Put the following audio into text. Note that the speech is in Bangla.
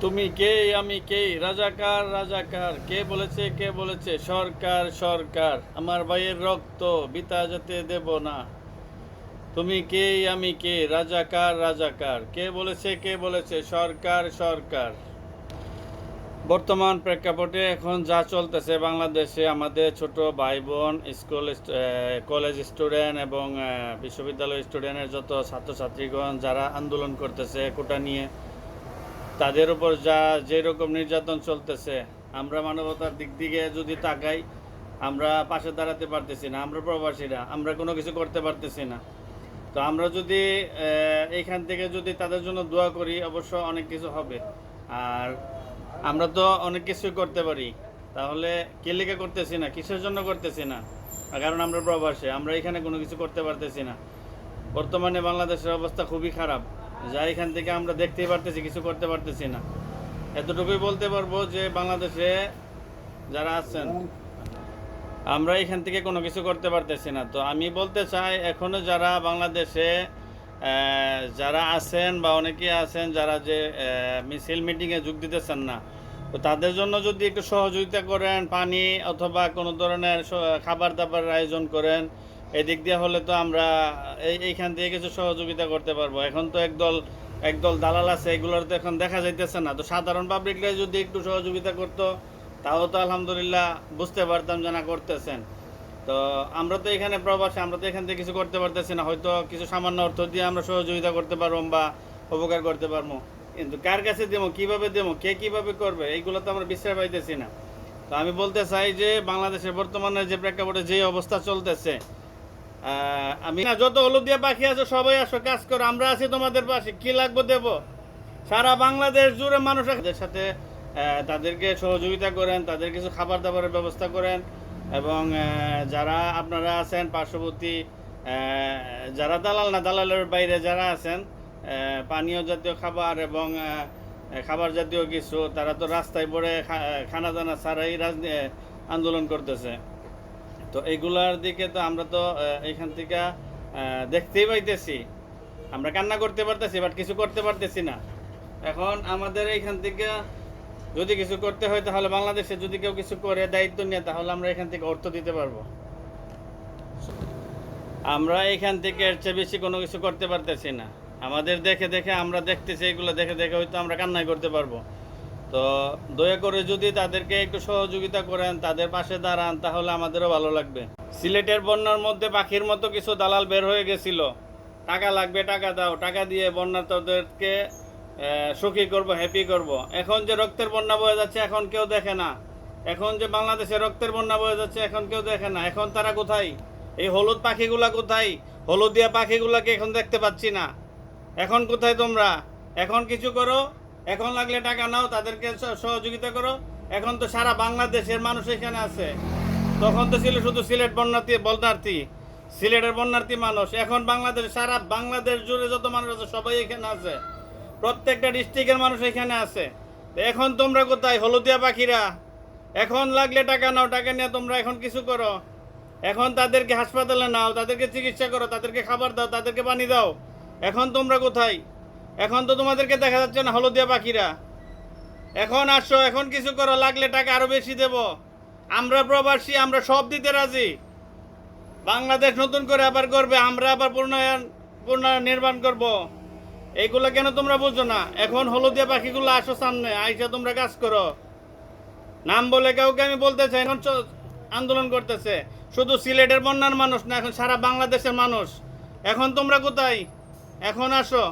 তুমি কে, আমি কে, রাজাকার রাজাকার, কে বলেছে সরকার সরকার, আমার ভাইয়ের রক্ত বৃথা যেতে দেব না। তুমি কে, আমি কে, রাজাকার রাজাকার, কে বলেছে সরকার সরকার। বর্তমান প্রেক্ষাপটে এখন যা চলতেছে বাংলাদেশে, আমাদের ছোট ভাই বোন, কলেজ স্টুডেন্ট এবং বিশ্ববিদ্যালয় স্টুডেন্টের যত ছাত্রছাত্রীগণ যারা আন্দোলন করতেছে কোটা নিয়ে, তাদের উপর যা যেরকম নির্যাতন চলতেছে, আমরা মানবতার দিক দিকে যদি তাকাই, আমরা পাশে দাঁড়াতে পারতেছি না। আমরা প্রবাসীরা আমরা কোনো কিছু করতে পারতেছি না। তো আমরা যদি এইখান থেকে যদি তাদের জন্য দোয়া করি, অবশ্য অনেক কিছু হবে। আর আমরা তো অনেক কিছুই করতে পারি, তাহলে কে লিগে করতেছি না, কিসের জন্য করতেছি না? কারণ আমরা প্রবাসী, আমরা এখানে কোনো কিছু করতে পারতেছি না। বর্তমানে বাংলাদেশের অবস্থা খুবই খারাপ, যা এখান থেকে আমরা দেখতেই পারতেছি, কিছু করতে পারতেছি না। এতটুকুই বলতে পারবো যে বাংলাদেশে যারা আছেন, আমরা এখান থেকে কোনো কিছু করতে পারতেছি না। তো আমি বলতে চাই, এখনও যারা বাংলাদেশে যারা আছেন বা অনেকেই আছেন যারা যে মিছিল মিটিংয়ে যোগ দিতেছেন না, তো তাদের জন্য যদি একটু সহযোগিতা করেন, পানি অথবা কোনো ধরনের খাবার দাবার আয়োজন করেন, এদিক দিয়ে হলে তো আমরা এইখান থেকে কিছু সহযোগিতা করতে পারবো। এখন তো একদল দালাল আছে, এগুলোর তো এখন দেখা যাইতেছে না। তো সাধারণ পাবলিকরা যদি একটু সহযোগিতা করতো, তাও তো আলহামদুলিল্লাহ বুঝতে পারতাম যে না করতেছেন। তো আমরা তো এখানে প্রবাসী, আমরা তো এখান থেকে কিছু করতে পারতেছি না। হয়তো কিছু সামান্য অর্থ দিয়ে আমরা সহযোগিতা করতে পারবো বা উপকার করতে পারবো, কিন্তু কার কাছে দেবো, কীভাবে দেবো, কে কীভাবে করবে, এইগুলো তো আমরা বিশ্বাস পাইতেছি না। তো আমি বলতে চাই যে বাংলাদেশের বর্তমানে যে প্রেক্ষাপটে যে অবস্থা চলতেছে, আমি না, যত হলুদিয়া পাখি আছে সবাই আসো, কাজ করো, আমরা আছি তোমাদের পাশে, কি লাগবে দেব। সারা বাংলাদেশ জুড়ে মানুষ এদের সাথে তাদেরকে সহযোগিতা করেন, তাদের কিছু খাবার দাবারের ব্যবস্থা করেন। এবং যারা আপনারা আছেন পার্শ্ববর্তী, যারা দালাল না, দালালের বাইরে যারা আছেন, পানীয় জাতীয় খাবার এবং খাবার জাতীয় কিছু, তারা তো রাস্তায় পড়ে খানা দানা ছাড়াই আন্দোলন করতেছে। তো এইগুলার দিকে তো আমরা তো এখান থেকে দেখতেই পাইতেছি, আমরা কান্না করতে পারতেছি, বাট কিছু করতে পারতেছি না। এখন আমাদের এইখান থেকে যদি কিছু করতে হয়, তাহলে বাংলাদেশে যদি কেউ কিছু করে দায়িত্ব নিয়ে, তাহলে আমরা এখান থেকে অর্থ দিতে পারবো। আমরা এখান থেকে এর চেয়ে বেশি কোনো কিছু করতে পারতেছি না। আমাদের দেখে দেখে আমরা দেখতেছি, এগুলো দেখে দেখে হয়তো আমরা কান্নাই করতে পারবো। তো দয়া করে যদি তাদেরকে একটু সহযোগিতা করেন, তাদের পাশে দাঁড়ান, তাহলে আমাদেরও ভালো লাগবে। সিলেটের বন্যার মধ্যে পাখির মতো কিছু দালাল বের হয়ে গেছিল, টাকা লাগবে টাকা দাও, টাকা দিয়ে বন্যার্তদেরকে সুখী করব, হ্যাপি করব। এখন যে রক্তের বন্যা বয়ে যাচ্ছে, এখন কেউ দেখে না। এখন যে বাংলাদেশে রক্তের বন্যা বয়ে যাচ্ছে, এখন কেউ দেখে না। এখন তারা কোথায়? এই হলুদ পাখিগুলা কোথায়? হলুদিয়া পাখিগুলাকে এখন দেখতে পাচ্ছি না। এখন কোথায় তোমরা? এখন কিছু করো, এখন লাগলে টাকা নাও, তাদেরকে সহযোগিতা করো। এখন তো সারা বাংলাদেশের মানুষ এখানে আছে। তখন তো ছিল শুধু সিলেট বন্যার্থী, সিলেটের বন্যার্থী মানুষ। এখন বাংলাদেশ, সারা বাংলাদেশ জুড়ে যত মানুষ আছে সবাই এখানে আছে, প্রত্যেকটা ডিস্ট্রিক্টের মানুষ এখানে আছে। এখন তোমরা কোথায়, হলুদিয়া পাখিরা? এখন লাগলে টাকা নাও, টাকা নিয়ে তোমরা এখন কিছু করো। এখন তাদেরকে হাসপাতালে নাও, তাদেরকে চিকিৎসা করো, তাদেরকে খাবার দাও, তাদেরকে পানি দাও। এখন তোমরা কোথায়? এখন তো তোমাদেরকে দেখা যাচ্ছে না, হলুদিয়া পাখিরা। এখন আসো, এখন কিছু করো, লাগলে টাকা আরো বেশি দেব। আমরা প্রবাসী, আমরা সব দিতে রাজি। বাংলাদেশ নতুন করে আবার করবে, আমরা আবার পুনর্নির্মাণ নির্মাণ করব। এইগুলো কেন তোমরা বুঝছো না? এখন হলুদিয়া পাখিগুলো আসো সামনে, আইসা তোমরা কাজ করো। নাম বলে কাউকে আমি বলতে চাই, এখন আন্দোলন করতেছে শুধু সিলেটের বন্যার মানুষ না, এখন সারা বাংলাদেশের মানুষ। এখন তোমরা কোথায়? এখন আসো।